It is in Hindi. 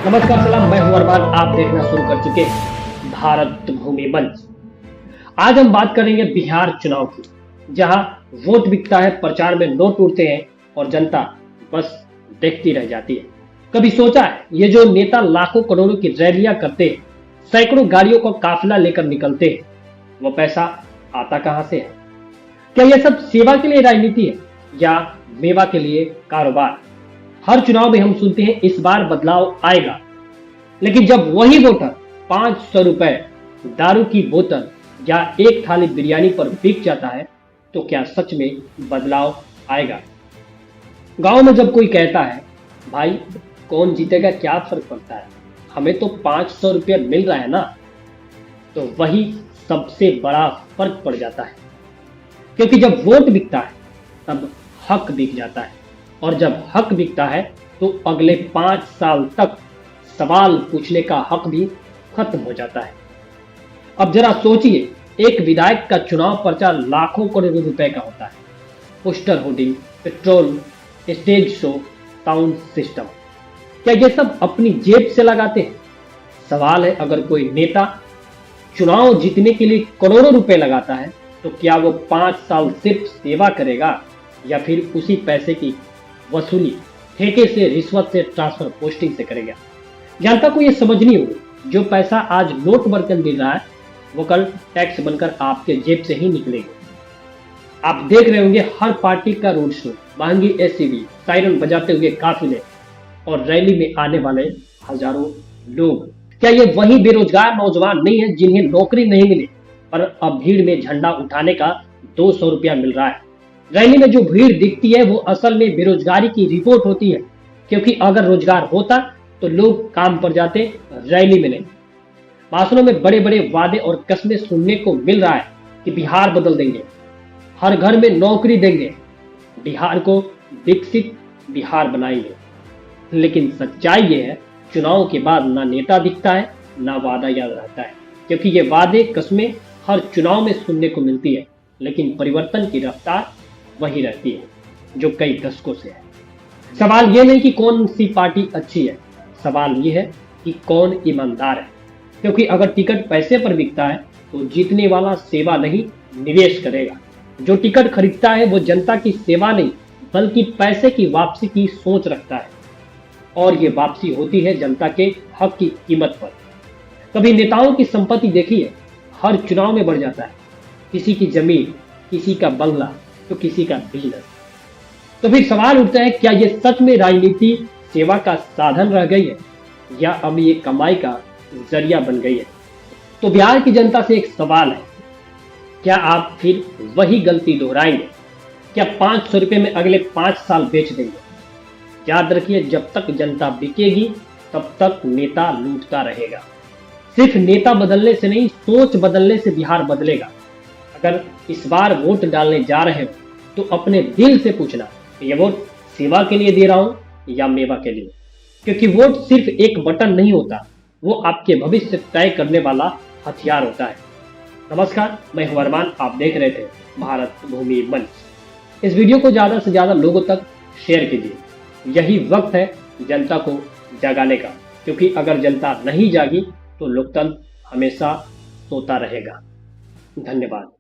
नमस्कार सलाम, मैं हूं अरमान। आप देखना शुरू कर चुके हैं भारत भूमि मंच। आज हम बात करेंगे बिहार चुनाव की, जहां वोट बिकता है, प्रचार में नोट उड़ते हैं और जनता बस देखती रह जाती है। कभी सोचा है ये जो नेता लाखों करोड़ों की रैलियां करते हैं, सैकड़ों गाड़ियों का काफिला लेकर निकलते हैं, वो पैसा आता कहां से है? क्या यह सब सेवा के लिए राजनीति है या मेवा के लिए कारोबार? हर चुनाव में हम सुनते हैं इस बार बदलाव आएगा, लेकिन जब वही वोटर 500 रुपए दारू की बोतल या एक थाली बिरयानी पर बिक जाता है, तो क्या सच में बदलाव आएगा? गांव में जब कोई कहता है भाई कौन जीतेगा क्या फर्क पड़ता है, हमें तो 500 रुपये मिल रहा है ना, तो वही सबसे बड़ा फर्क पड़ जाता है। क्योंकि जब वोट बिकता है तब हक बिक जाता है, और जब हक बिकता है तो अगले 5 साल तक सवाल पूछने का हक भी खत्म हो जाता है। अब जरा सोचिए, एक विधायक का चुनाव प्रचार लाखों करोड़ों रुपए का होता है। Poster, hoarding, petrol, stage show, sound system, क्या ये सब अपनी जेब से लगाते हैं? सवाल है, अगर कोई नेता चुनाव जीतने के लिए करोड़ों रुपए लगाता है, तो क्या वो 5 साल सिर्फ सेवा करेगा या फिर उसी पैसे की वसूली ठेके से, रिश्वत से, ट्रांसफर पोस्टिंग से करेगा? जनता को यह समझनी होगी, जो पैसा आज नोट बनकर मिल रहा है वो कल टैक्स बनकर आपके जेब से ही निकलेगा। आप देख रहे होंगे हर पार्टी का रोड शो, महंगी एसयूवी, सायरन बजाते हुए काफिले और रैली में आने वाले हजारों लोग। क्या ये वही बेरोजगार नौजवान नहीं है जिन्हें नौकरी नहीं मिली पर अब भीड़ में झंडा उठाने का 200 रुपया मिल रहा है? रैली में जो भीड़ दिखती है वो असल में बेरोजगारी की रिपोर्ट होती है, क्योंकि अगर रोजगार होता तो लोग काम पर जाते, रैली में नहीं। भाषणों में बड़े बड़े वादे और कस्में सुनने को मिल रहा है कि बिहार बदल देंगे, हर घर में नौकरी देंगे, बिहार को विकसित बिहार बनाएंगे। लेकिन सच्चाई ये है, चुनाव के बाद ना नेता दिखता है ना वादा याद रहता है, क्योंकि ये वादे कस्में हर चुनाव में सुनने को मिलती है, लेकिन परिवर्तन की रफ्तार वही रहती है जो कई दशकों से है। सवाल ये नहीं कि कौन सी पार्टी अच्छी है, सवाल ये है कि कौन ईमानदार है। क्योंकि अगर टिकट पैसे पर बिकता है तो जीतने वाला सेवा नहीं, निवेश करेगा। जो टिकट खरीदता है वो जनता की सेवा नहीं बल्कि पैसे की वापसी की सोच रखता है, और ये वापसी होती है जनता के हक की कीमत पर। कभी नेताओं की संपत्ति देखी है, हर चुनाव में बढ़ जाता है, किसी की जमीन, किसी का बंगला तो किसी का बिजनेस। तो फिर सवाल उठता है, क्या ये सच में राजनीति सेवा का साधन रह गई है या अब ये कमाई का जरिया बन गई है? तो बिहार की जनता से एक सवाल है, क्या आप फिर वही गलती दोहराएंगे? क्या 500 रुपये में अगले 5 साल बेच देंगे? याद रखिए, जब तक जनता बिकेगी तब तक नेता लूटता रहेगा। सिर्फ नेता बदलने से नहीं, सोच बदलने से बिहार बदलेगा। अगर इस बार वोट डालने जा रहे हो तो अपने दिल से पूछना, ये वोट सेवा के लिए दे रहा हूं या मेवा के लिए? क्योंकि वोट सिर्फ एक बटन नहीं होता, वो आपके भविष्य तय करने वाला हथियार होता है। नमस्कार, मैं हूं अरमान। आप देख रहे थे भारत भूमि मंच। इस वीडियो को ज्यादा से ज्यादा लोगों तक शेयर कीजिए। यही वक्त है जनता को जगाने का, क्योंकि अगर जनता नहीं जागी तो लोकतंत्र हमेशा सोता रहेगा। धन्यवाद।